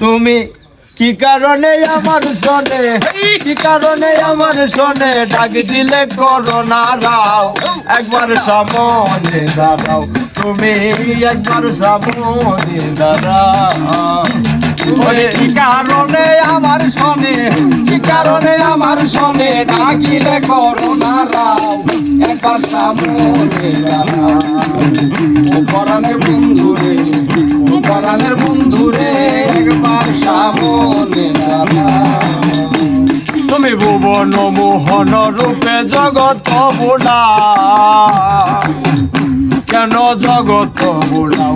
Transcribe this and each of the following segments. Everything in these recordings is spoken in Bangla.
তুমি কি কারণে আমার শোনে, কি কারণে আমার শোনে, ডাক দিলে করো না রাও, একবার সামনে দাঁড়াও, তুমি একবার সামনে দাঁড়াও। কি কারণে আমার শোনে, কি কারণে আমার শোনে, ডাকিলে করো না রাও, একবার সামনে দাঁড়াও। ও পরাণের বন্ধুরে, ও পরাণের বন্ধুরে, একবার সামনে দাঁড়াও। তুমি ভুবন মোহন রূপে জগৎ বুড়াও, কেন জগৎ বুড়াও,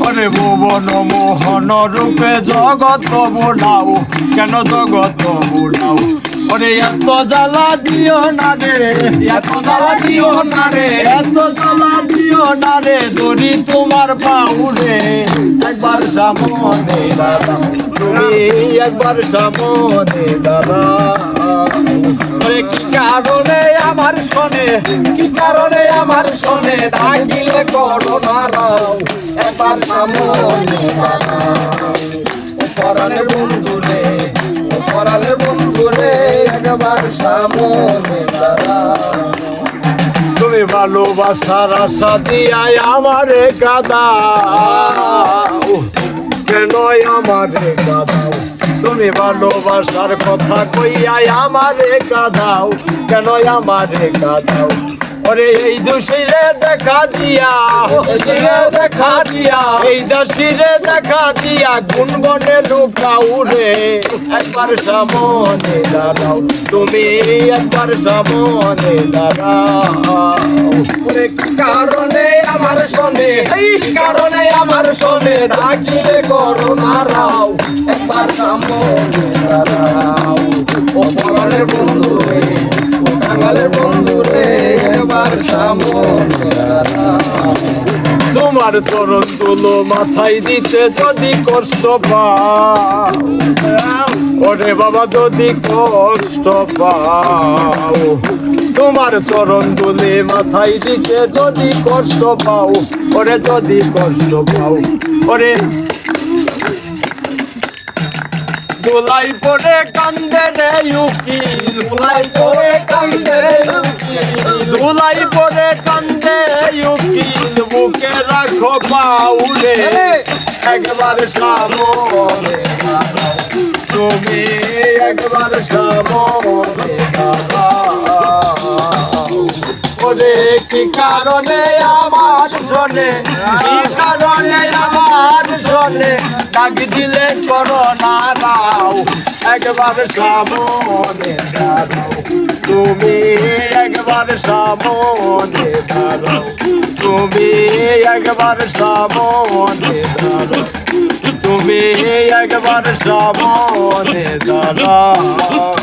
ওরে ভুবন মোহন রূপে জগৎ বুড়াও, কেন জগৎ বুড়াও। ওরে এত জ্বালা দিও না রে, এত জ্বালা দিও না রে, এত জ্বালা দিও না রে, ধরি তোমার পাউরে, একবার সামনে দাঁড়াও, তুমি একবার সামনে দাঁড়াও। কি কারণে আমার শোনে, কি কারণে আমার শোনে, ডাকিলে করো না রাও, একবার সামনে দাঁড়াও। পরাণের বন্ধুরে, পরাণের বন্ধুরে, একবার সামনে দাঁড়াও। তুমি ভালোবাসার আশা দিয়াই আমারে কাঁদাও, কেন আমারে কাঁদাও, তুমি ভালোবাসার কথা কইয়াই আমারে কাঁদাও, কেন আমারে কাঁদাও। ওরে এই দোষীরে দেখা দিয়া, দেখা দিয়া, এই দোষীরে দেখা দিয়া, কোন বনে লুকাও রে, একবার সামনে দাঁড়াও, তুমি একবার সামনে দাঁড়াও। ওরে কি কারণে আমার শোনে, এই কারণে আমার শোনে, ডাকিলে করো না রাও, একবার সামনে দাঁড়াও। ও পরাণের বন্ধুরে, ও বাঙালের বন্ধুরে, একবার সামনে দাঁড়াও। তোমার চরণ তুলো মাথায় দিতে যদি কষ্ট পাও, ওরে বাবা যদি কষ্ট পাও, তোমার চরণ তুলে মাথায় দিতে যদি কষ্ট পাও, ওরে যদি কষ্ট পাও। ওরে দোলাই পরে কান্দে রে উকিল, দোলাই পরে কান্দে উকিল, দোলাই পরে কান্দে উকিল, বুকে রাখো বাউরে, একবার সামনে দাঁড়াও, তুমি একবার সামনে দাঁড়াও। ওরে কি কারণে আমার শোনে, কি কারণে আমার শোনে, ডাক দিলে করো না রাও, একবার সামনে দাঁড়াও, তুমি একবার সামনে দাঁড়াও, তুমি একবার সামনে দাঁড়াও, তুমি একবার সামনে দাঁড়াও।